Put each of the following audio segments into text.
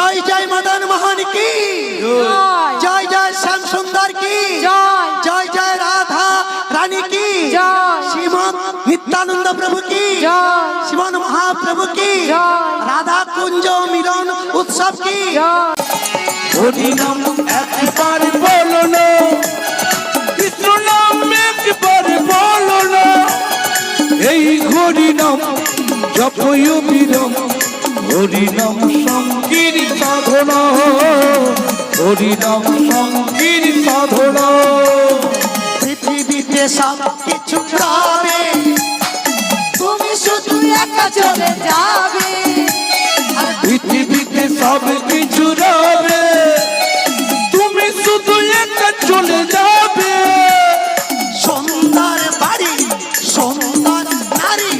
জয় জয় মদন মোহন কি, জয় জয় শ্যাম সুন্দর কি, জয় জয় রাধা রানী কি, শ্রীমদ নিত্যানন্দ প্রভু কি, শ্রীমদ মহাপ্রভু কি, রাধা কুঞ্জ মিলন উৎসব কি। হরি নাম একবার বলো না, কৃষ্ণ নাম একবার বলো না, এই হরি নাম জপয় বিরম, হরি নাম সংকীর সাধনা, হরি নাম সংকীর সাধনা। পৃথিবীতে সব কিছু পাবে, তুমি শুধু একা চলে যাবে। পৃথিবীতে সব কিছু রবে, তুমি শুধু একা চলে যাবে। সুন্দর বাড়ি সুন্দর নারী,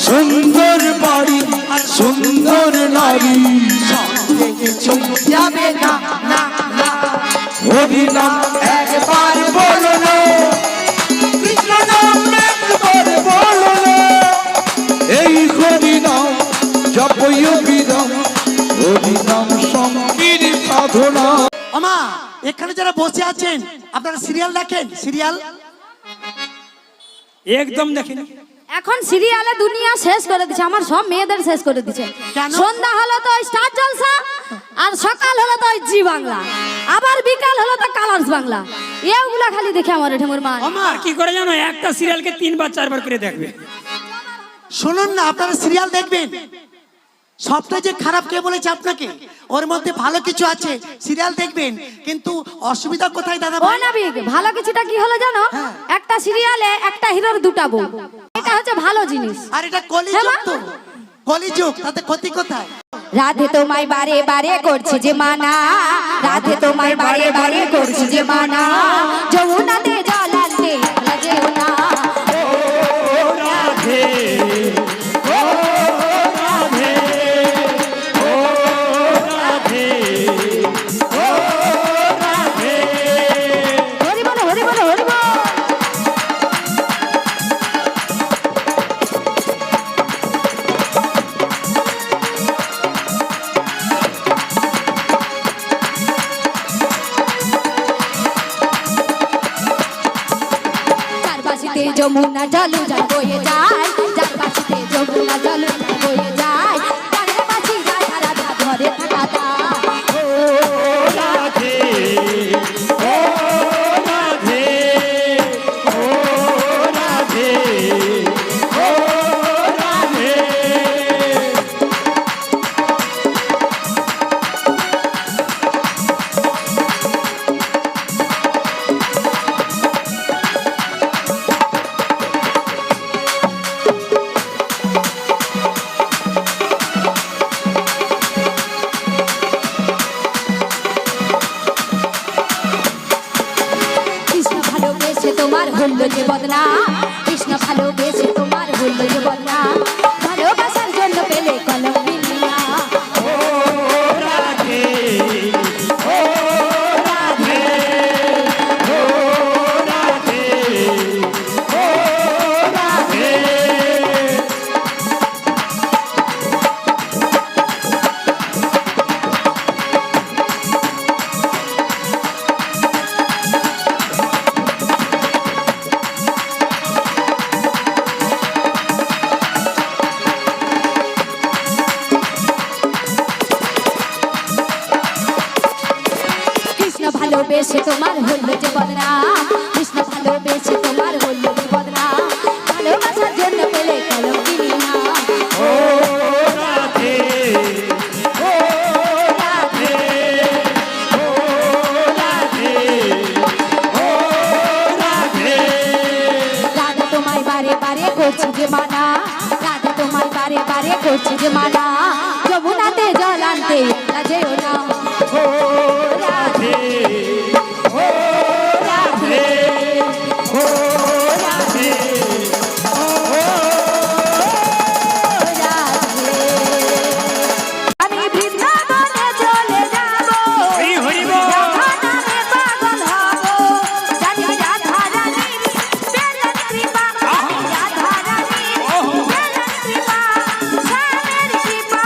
সুন্দর বাড়ি আর সুন্দর নারী, সঙ্গে কিছু যাবে না না না। হরি নাম একবার বলো না, কৃষ্ণ নাম একবার বলো না, এই হরি নাম জপয় বিরম, হরি নাম সংকীর সাধনা। আমা এখানে যারা বসে আছেন আপনারা সিরিয়াল দেখেন? সিরিয়াল একদম দেখিনি। এখন সিরিয়ালে দুনিয়া শেষ করে দিচ্ছে, আমার সব মেয়েদের শেষ করে দিচ্ছে। কেন? সন্ধ্যা হলো তো স্টার জলসা, আর সকাল হলো তো জি বাংলা, আবার বিকাল হলো তো কালার্স বাংলা। এগুলা খালি দেখে আমার ঠেমুর মান। আর কি করে জানো, একটা সিরিয়ালকে 3-4 করে দেখবে। শুনুন না, আপনারা সিরিয়াল দেখবেন, সবটাই যে খারাপ কে বলেছে আপনাকে? ওর মধ্যে ভালো কিছু আছে, সিরিয়াল দেখবেন। কিন্তু অসুবিধা কোথায় দাদা ও ভাই? নবী, ভালো কিছুটা কি হলো জানো? একটা সিরিয়ালে একটা হিরোর দুটা বউ, এটা হচ্ছে ভালো জিনিস। আর এটা কলিযুগ তো, কলিযুগ, তাতে ক্ষতি কোথায়? রাধে তোমায় বারে বারে করছি যে মানা, রাধে তোমায় বারে বারে করছি যে মানা, যমুনাতে জল আনতে যেও না। রাধে ও রাধে ও রাধে ও রাধে। হরি বলো হরি বলো হরি বল। চারপাশিতে যমুনা জল জল বয়ে যায়, চারপাশিতে যমুনা জল জল বয়ে যায়, রাধা পাশি রাধা রাধা ধরে থাকা দায়। ও রাধে ও রাধে ও রাধে ও রাধে। কৃষ্ণ ভালোবেসে তোমার হলো যে বদনা, কৃষ্ণ ভালোবেসে তোমার হলো যে বদনা, ভালোবাসার জন্য পেলে কলম বিনা। ও রাধে ও রাধে ও রাধে ও রাধে। কৃষ্ণ ভালোবেসে তোমার হলো যে বদনা, কৃষ্ণ ভালোবেসে তোমার হলো যে বদনা, ভালোবাসার জন্য পেলে কলম বিনা। ও রাধে ও রাধে ও রাধে ও রাধে। রাধা তোমায় বারে বারে করছি যে মানা, রাধা তোমায় বারে বারে করছি যে মানা, যমুনাতে জল আনতে যেও না। ও রাধে ও রাধে ও রাধে ও আমি বৃন্দাবনে চলে যাব, হরি হরি বল। রাধা নামে পাগল হব, জানি রাধা রানী পেলেন কৃপা, রাধা রানী পেলেন কৃপা, স্বামীর কৃপা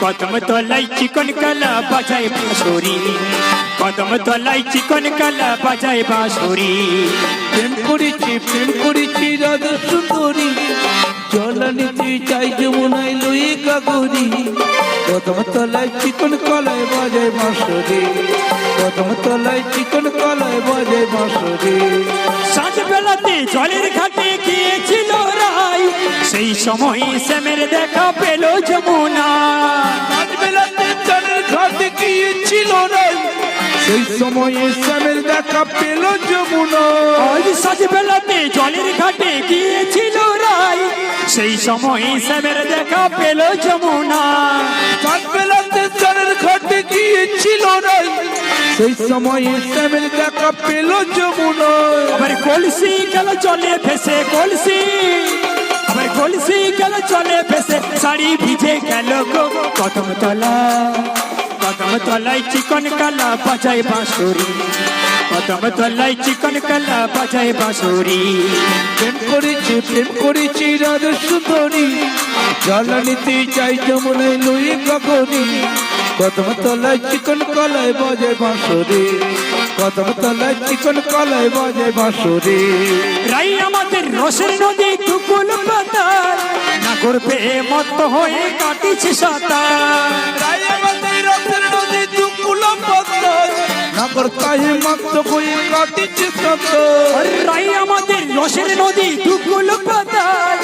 কদম তলাই চিকন কালা বাজায় বাঁশরি কদম তলাই চিকন কালা বাজায় বাঁশরি প্রেম করেছি রাধা সুন্দরী জল নিতে চাই যমুনায় লই কাগরি কদম তলায় চিকন কলায় বাজায় বাঁশরি কদম তলায় চিকন কলায় বাজায় বাঁশরি সাঁঝ বেলাতে জলের ঘাটে গিয়েছিল রাই সেই সময় শ্যামের দেখা পেল যমুনা আজ বেলাতে চাঁদের ঘাটে গিয়েছিল রাই সেই সময়ে শ্যামের দেখা পেল যমুনা আজ সাঁঝ বেলাতে জলের ঘাটে গিয়েছিল রাই সেই সময় শ্যামের দেখা পেল যমুনা চাঁদ বেলাতে চাঁদের ঘাটে গিয়েছিল রাই সেই সময়ে শ্যামের দেখা পেল যমুনা আবার কলসি গেল চলে ভেসে কলসি আবার কলসি গেল চলে ভেসে শাড়ি ভিজে গেল গো কদম তলায় চিকন কালা বাজায় বাঁশরি কদম তলায় চিকন কালা বাজায় বাঁশরি প্রেম করেছি রাধা সুন্দরী জল নিতে চাই যমুনায় লই গগরি কদম তলায় চিকন কলায় বাজায় বাঁশরি কদম তলায় চিকন কলায় বাজায় বাঁশরি রাই আমাদের রসের নদী টুকুল পাতার না করবে মত হয়ে কাটিছে সাঁতার তাই আমাদের রথের নদী দুকুলো পদ্মার নগর তাহে মত হয়ে কাটিছে সত রাই আমাদের রসের নদী টুকুল পাতার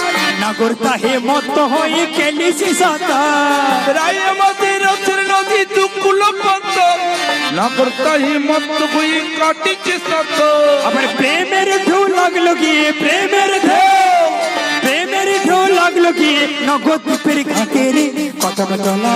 নাগর তাহে মত হয়ে খেলিছে সাঁতার রাই আমাদের রথের নদী দুকুলো পদ্মার নগর তাহে মত হয়ে কাটিছে সত আবার প্রেমের ঢেউ লাগলো গিয়ে প্রেমের ঢেউ লাগলো গিয়ে নগদ দ্বীপের ঘাটে রে কদম তলা